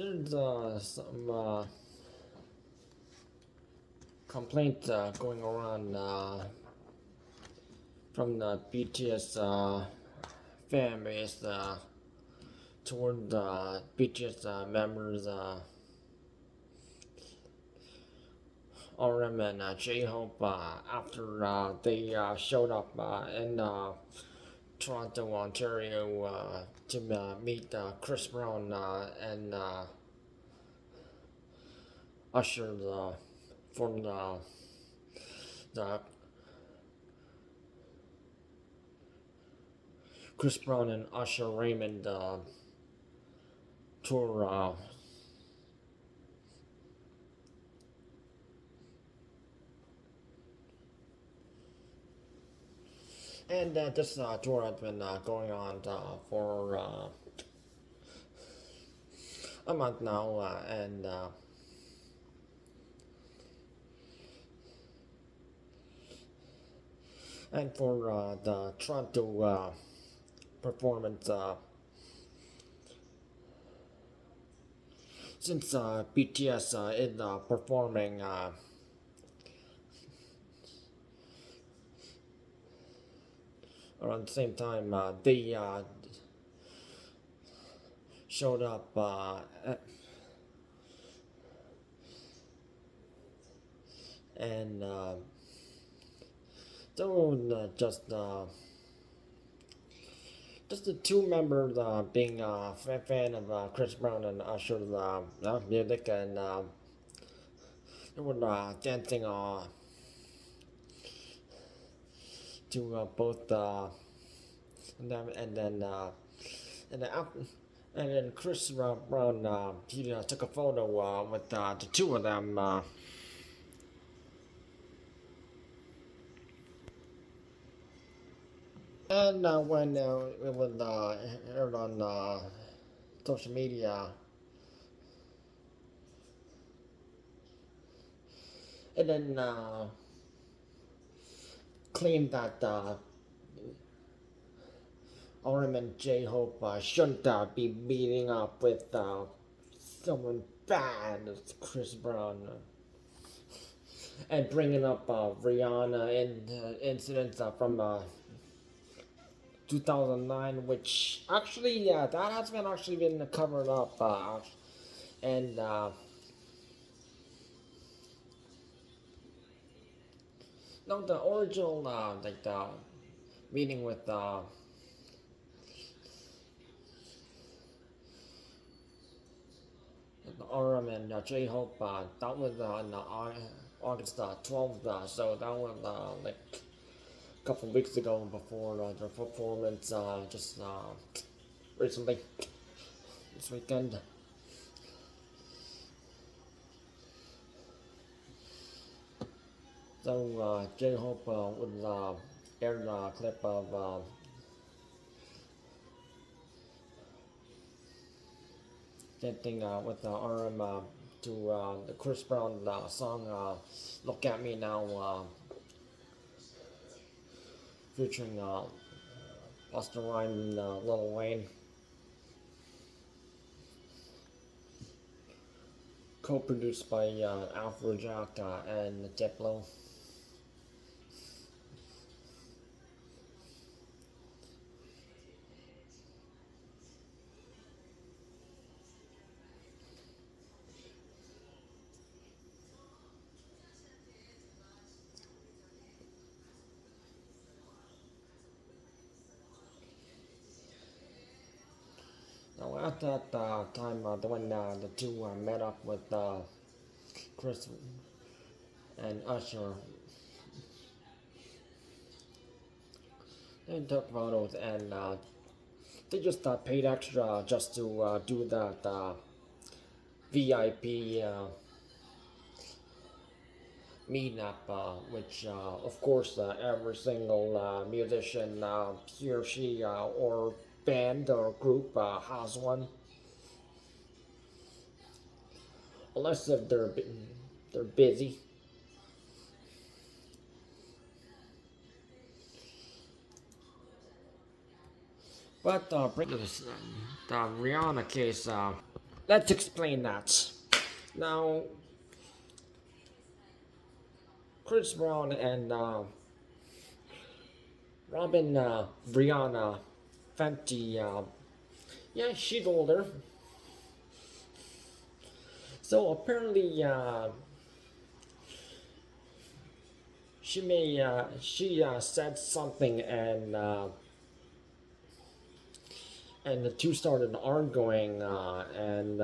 There's some complaint going around from the BTS fan base toward the BTS members, RM and J-Hope, after they showed up in Toronto, Ontario, to meet Chris Brown and Usher for the Chris Brown and Usher Raymond tour. And this tour has been going on for a month now, and for the Toronto performance, since BTS is performing around the same time, they showed up and so just the two members being a fan of Chris Brown and Usher's music, and they were dancing to both them, and then after, and then Chris Brown he took a photo with the two of them. And when it was aired on social media, and then claimed that RM and J-Hope shouldn't be meeting up with someone bad as Chris Brown, and bringing up Rihanna incidents from 2009, which actually, yeah, that has been actually been covered up, and no, the original like the meeting with RM and J-Hope, that was on August 12th, so that was like a couple weeks ago before their performance just recently, this weekend. So J-Hope would air a clip of dancing with RM to the Chris Brown song "Look at Me Now," featuring Busta Rhymes and Lil Wayne, co-produced by Afrojack and Diplo. Now at that time, when the two met up with Chris and Usher, they took photos, and they just paid extra just to do that VIP meetup, which of course every single musician, he or she, or band or group has one, unless if they're busy. But bring this the Rihanna case. let's explain that. Now, Chris Brown and Rihanna, Fenty, yeah, she's older. So apparently, she said something, and the two started arguing, and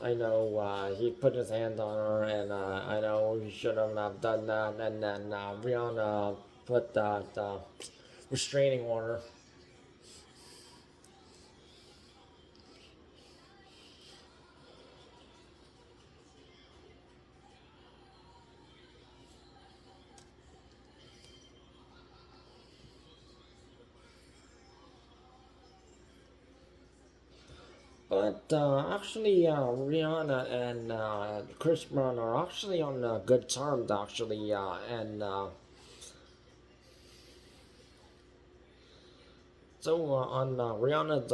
I know he put his hand on her, and I know he shouldn't have done that, and then Rihanna put that restraining order. But actually, Rihanna and Chris Brown are actually on good terms, actually, and so on Rihanna's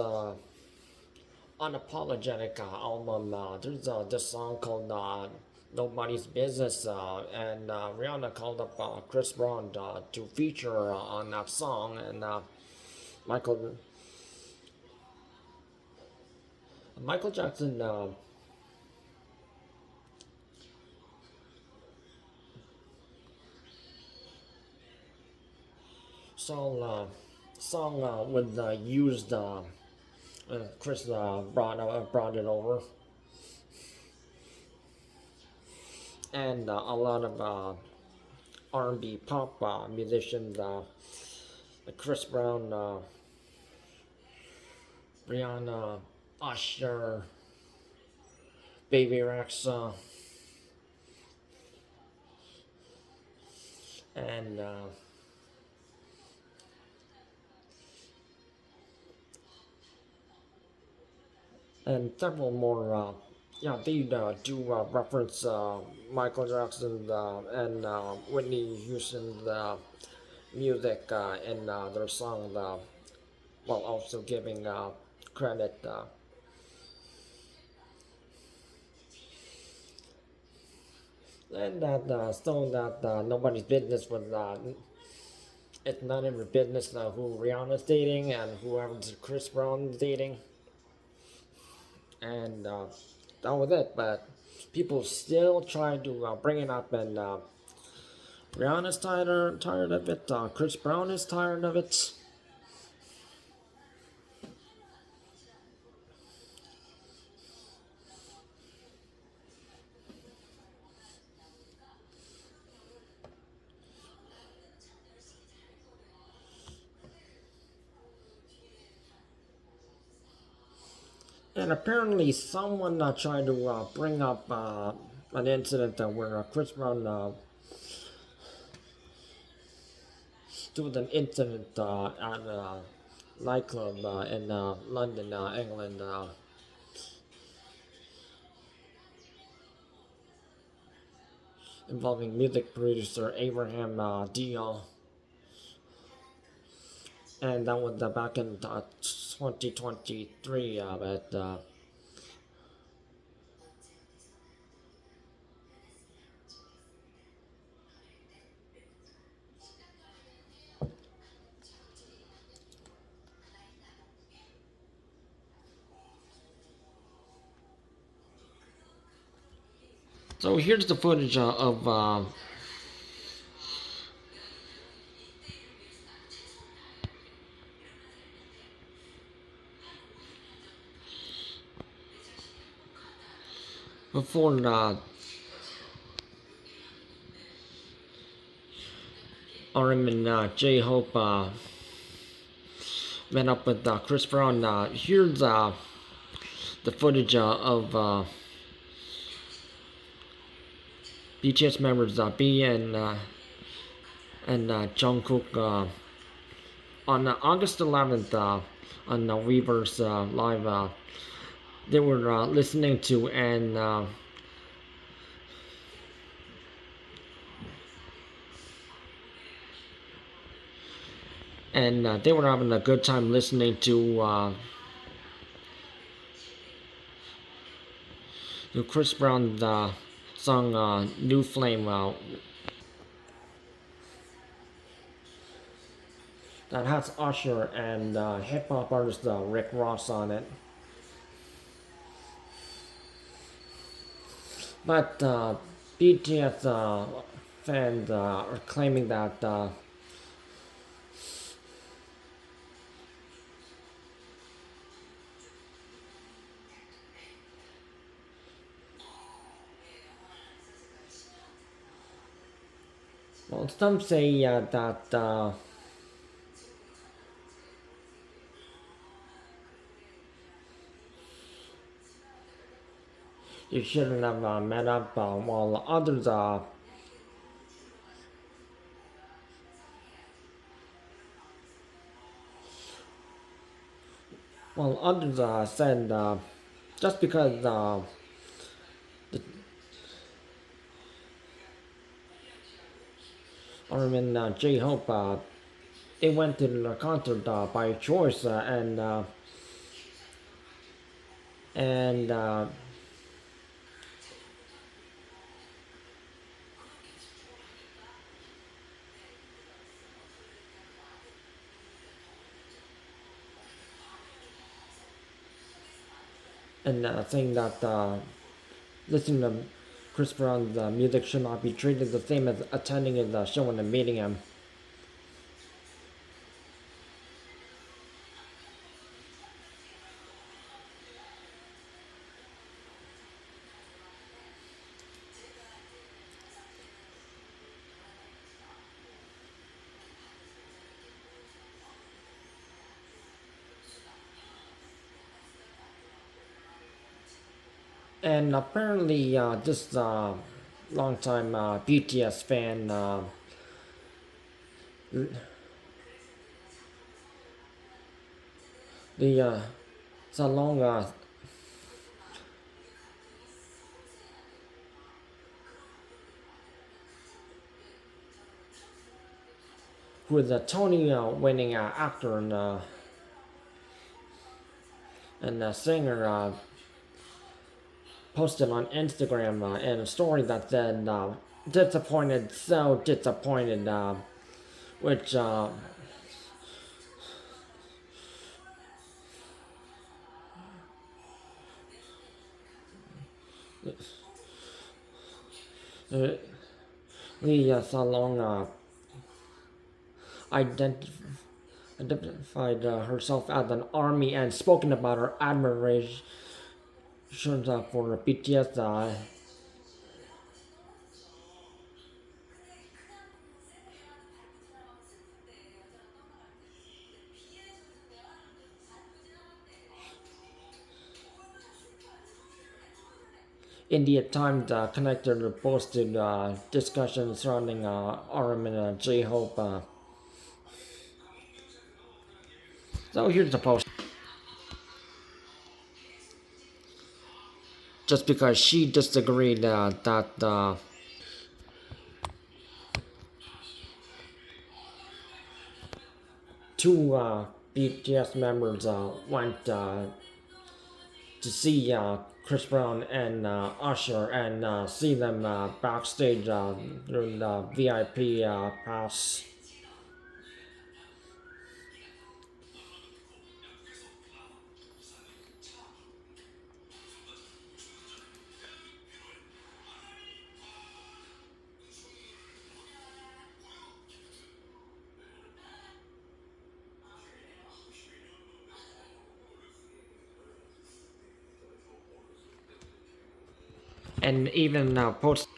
Unapologetic album, there's this song called Nobody's Business, and Rihanna called up Chris Brown to feature on that song, and Michael Michael Jackson song song was used. Chris brought it over, and a lot of R&B pop musicians, like Chris Brown, Rihanna, Usher, Baby Rexa, and several more. Yeah, they do reference Michael Jackson and Whitney Houston's music in their song, while also giving credit. And that so that nobody's business was it's none of your business who Rihanna's dating and whoever Chris Brown's dating, and that was it. But people still try to bring it up, and Rihanna's tired of it. Chris Brown is tired of it. And apparently, someone tried to bring up an incident where Chris Brown there was an incident at a nightclub in London, England, involving music producer Abraham Dion, and that was back in 2023. But so here's the footage of before RM and J Hope met up with Chris Brown. Here's the footage of BTS members B and Jungkook on August 11th on Weverse Live. They were listening to and they were having a good time listening to the Chris Brown song "New Flame" that has Usher and hip hop artist Rick Ross on it. But BTS fans are claiming that well, some say that you shouldn't have met up, while others said just because the, J Hope they went to the concert by choice and saying that listening to Chris Brown's music should not be treated the same as attending his show and meeting him. And apparently, this longtime BTS fan, the Salong, who is a Tony winning actor and singer, posted on Instagram in a story that said, disappointed, so disappointed, which Lee Salong identif- identified herself as an army and spoken about her admiration for BTS. India Times connected posted discussions surrounding RM and J Hope. So here's the post. Just because she disagreed that two BTS members went to see Chris Brown and Usher and see them backstage during the VIP pass. And even post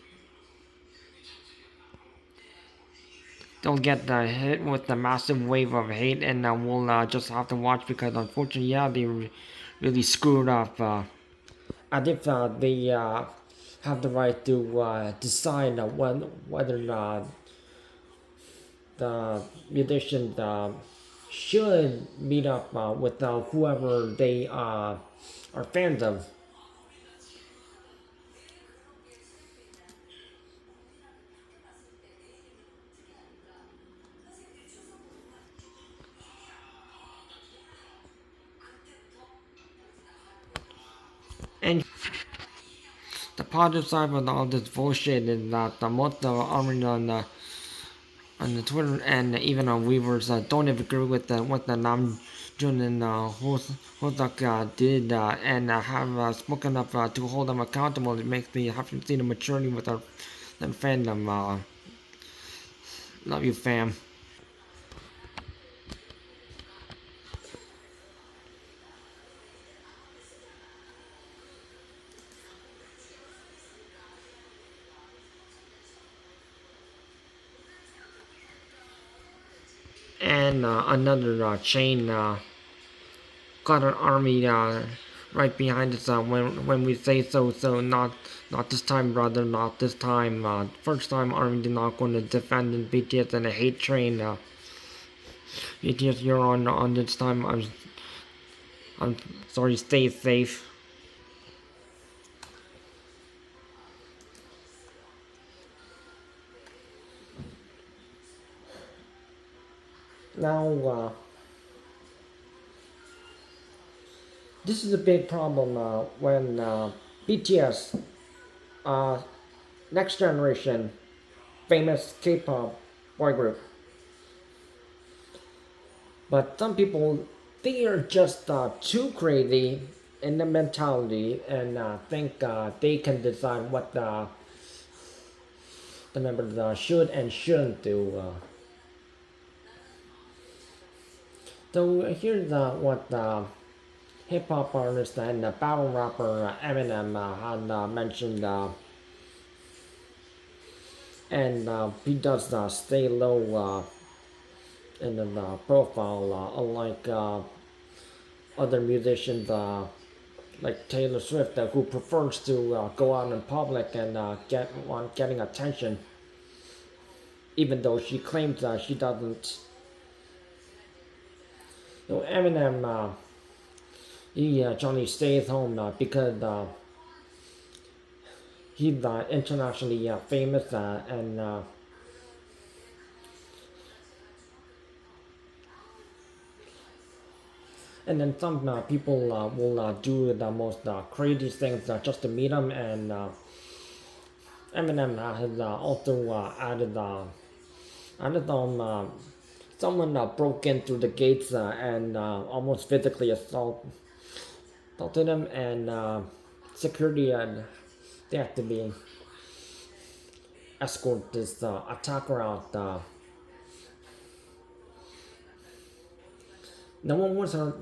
they'll get hit with the massive wave of hate, and we'll just have to watch because unfortunately, yeah, they really screwed up. And if they have the right to decide whether the musicians should meet up with whoever they are fans of. And positive side of all this bullshit is that most of the army on the Twitter and even on Weavers don't agree with what the Nam Jun and Hosak did and have spoken up to hold them accountable. It makes me have to see the maturity with our fandom. Love you, fam. And another chain got an army right behind us when we say so. So not this time, brother. Not this time. First time army did not going to defend in BTS and a hate train. BTS, you're on this time. I'm sorry. Stay safe. Now this is a big problem when BTS, uh, next generation, famous K-pop boy group. But some people, they are just too crazy in the mentality and think they can decide what the members should and shouldn't do. So here's what hip hop artist and battle rapper Eminem had mentioned, and he does stay low in the profile, unlike other musicians like Taylor Swift, who prefers to go out in public and getting attention, even though she claims she doesn't. So Eminem, he Johnny stays home because he's internationally famous and then some people will do the most crazy things just to meet him, and Eminem has also added someone broke in through the gates and almost physically assaulted him, and security they have to be escort this attacker out. No one was hurt.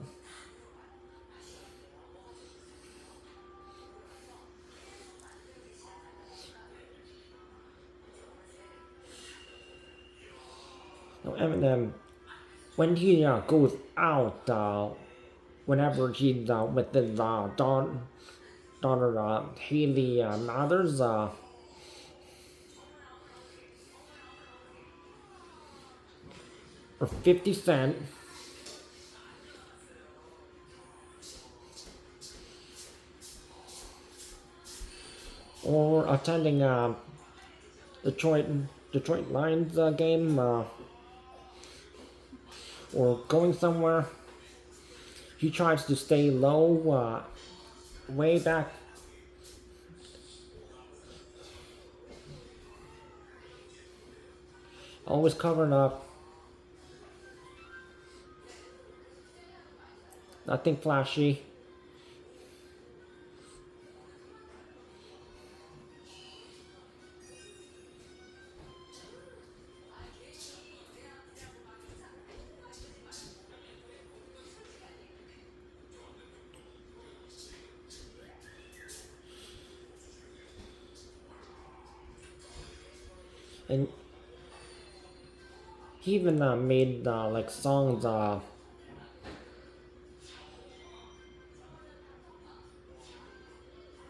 No, Eminem, when he goes out, whenever he's with his daughter Haley Mathers, or 50 Cent, or attending Detroit Detroit Lions game, or going somewhere, he tries to stay low, way back. Always covered up. Nothing flashy. And he even made like songs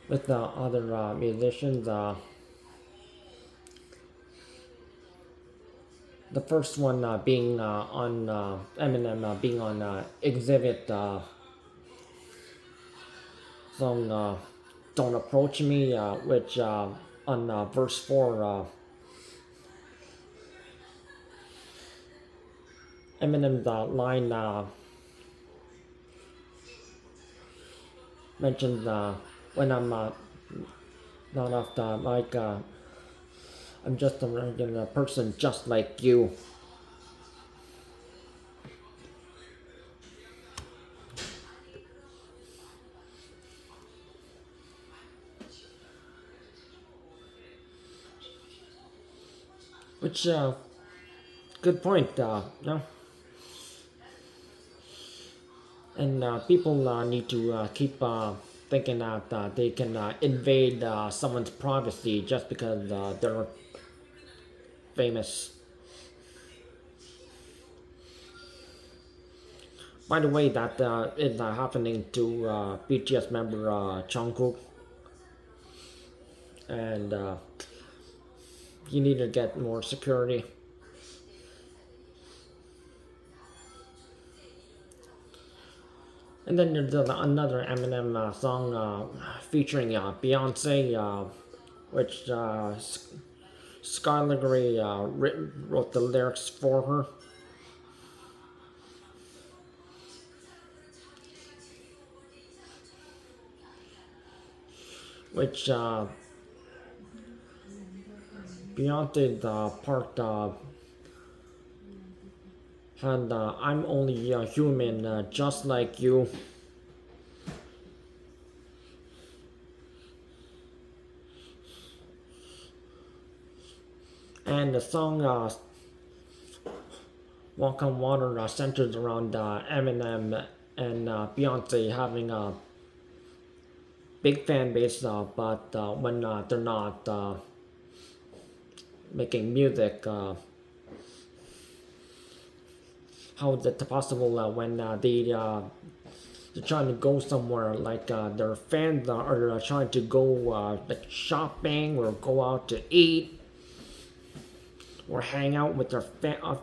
with other musicians. The first one being on Eminem being on Exhibit song "Don't Approach Me," which on verse 4, Eminem's line mentions when I'm Not of the like I'm just a regular person just like you. Which good point. No, and people need to keep thinking that they can invade someone's privacy just because they're famous. By the way, that is happening to BTS member Jungkook, and you need to get more security. And then there's another Eminem song featuring Beyonce, which Skylar Grey wrote the lyrics for her. Which Beyonce part and I'm only a human just like you. And the song Walk on Water centers around Eminem and Beyonce having a big fan base, but when they're not making music, how is it possible when they're trying to go somewhere like their fans are trying to go like shopping or go out to eat or hang out with their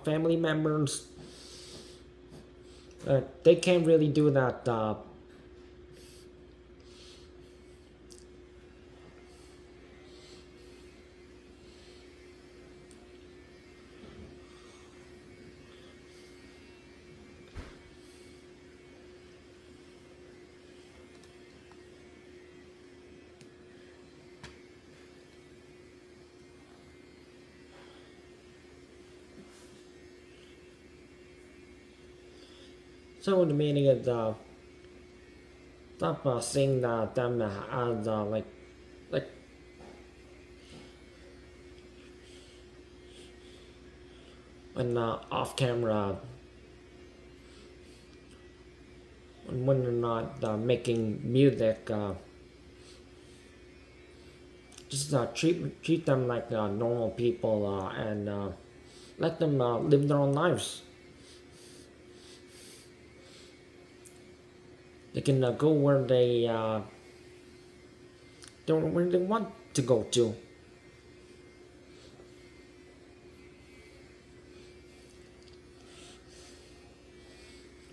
family members. They can't really do that. So the meaning is stop seeing them as like when off camera when they're not making music. Just treat them like normal people and let them live their own lives. They can go where they want to go to.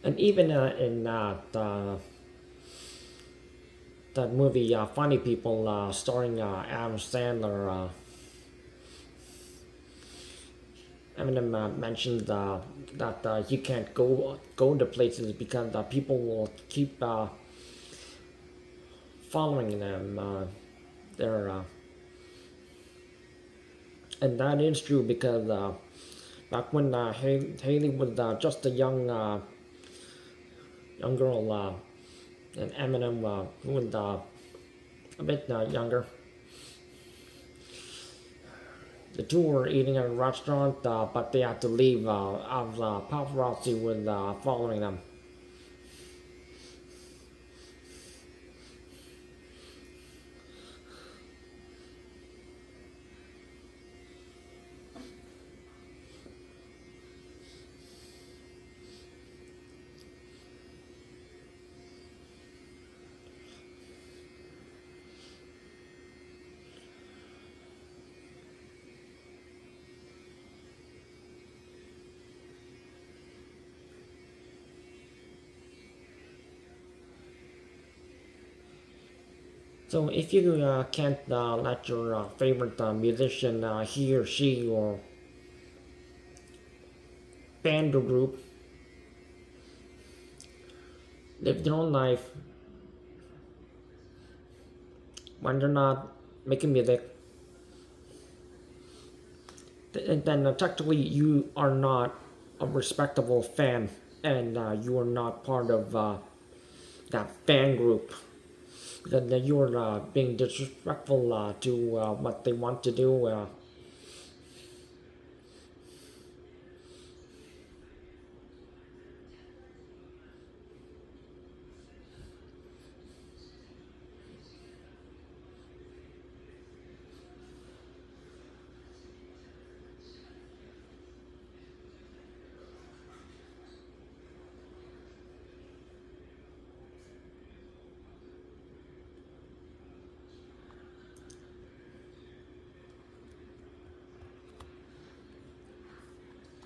And even in that movie Funny People starring Adam Sandler, Eminem mentioned that he can't go to places because people will keep following them. They're and that is true because back when Haley was just a young girl, and Eminem who was a bit younger. The two were eating at a restaurant, but they had to leave as paparazzi was following them. So if you can't let your favorite musician, he or she or band or group live their own life when they're not making music, and then technically you are not a respectable fan, and you are not part of that fan group, because you are being disrespectful to what they want to do.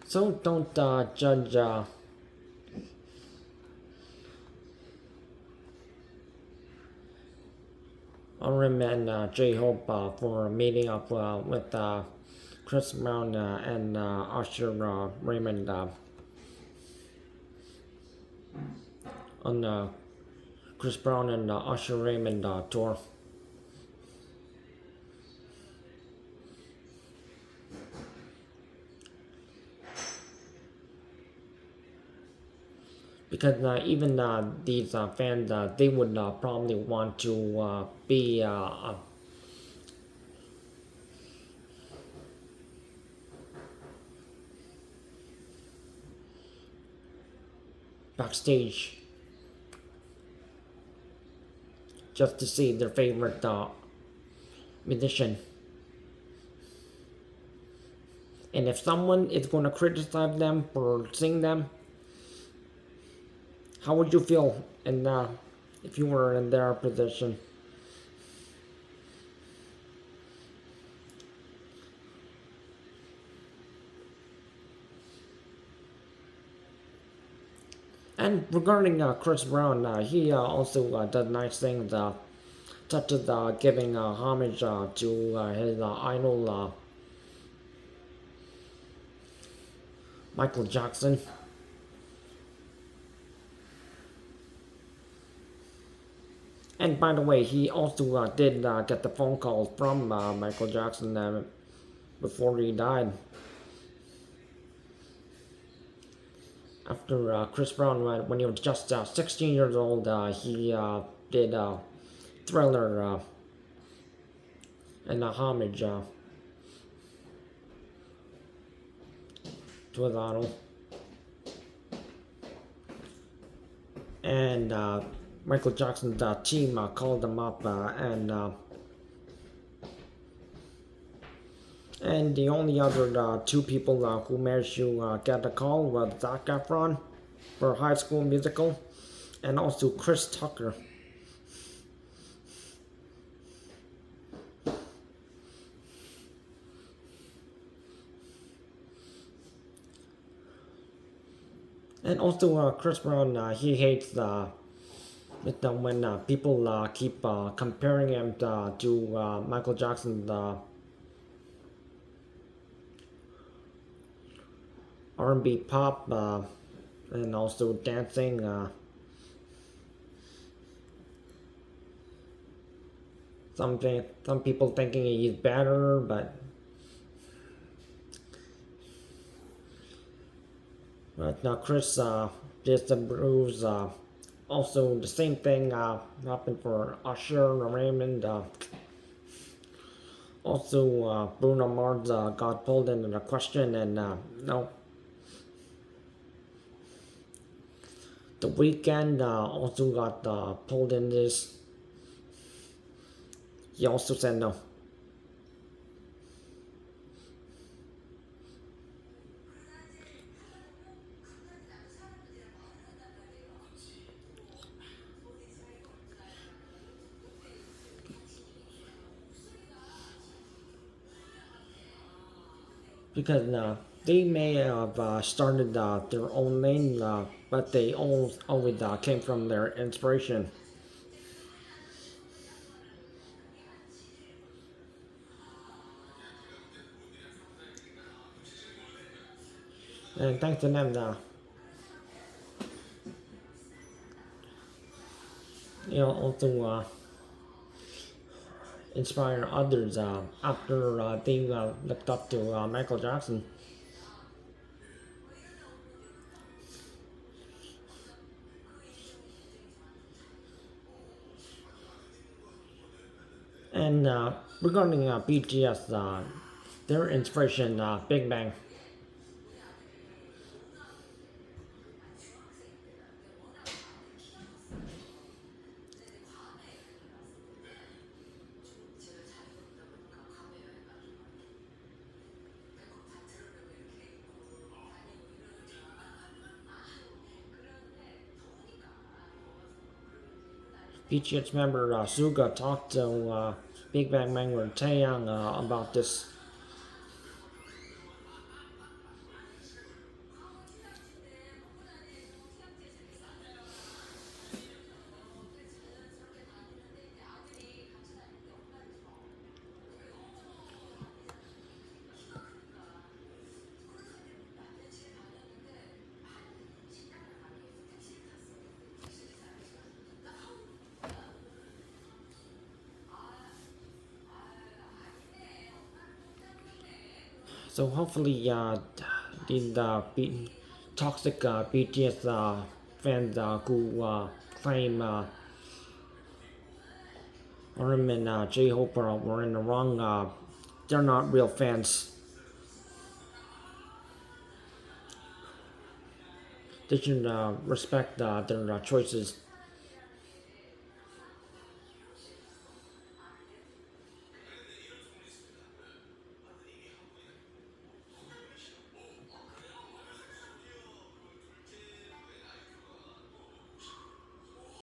So don't judge RM and J-Hope for meeting up with Chris Brown and Usher Raymond on Chris Brown and Usher Raymond tour. Because even these fans, they would probably want to be backstage just to see their favorite musician. And if someone is going to criticize them for seeing them, how would you feel in, if you were in their position? And regarding Chris Brown, he also does nice things, such as giving homage to his idol Michael Jackson. And by the way, he also did get the phone call from Michael Jackson before he died. After Chris Brown, when he was just 16 years old, he did Thriller and a homage to his idol. And Michael Jackson's team called him up, and the only other two people who managed to get a call was Zac Efron for High School Musical, and also Chris Tucker. And also Chris Brown, he hates when people keep comparing him to Michael Jackson's R&B pop and also dancing. Some people thinking he's better, but now Chris disapproves. Also, the same thing happened for Usher and Raymond. Also, Bruno Mars got pulled into the question, and no. The Weeknd also got pulled in this. He also said no. Because they may have started their own lane, but they always came from their inspiration. And thanks to them, also inspire others after they looked up to Michael Jackson. And regarding BTS, their inspiration, Big Bang. BTS member Suga talked to Big Bang member Taeyang about this. So hopefully, the toxic BTS fans who claim Raymond and J-Hope were in the wrong. They're not real fans. They should respect their choices.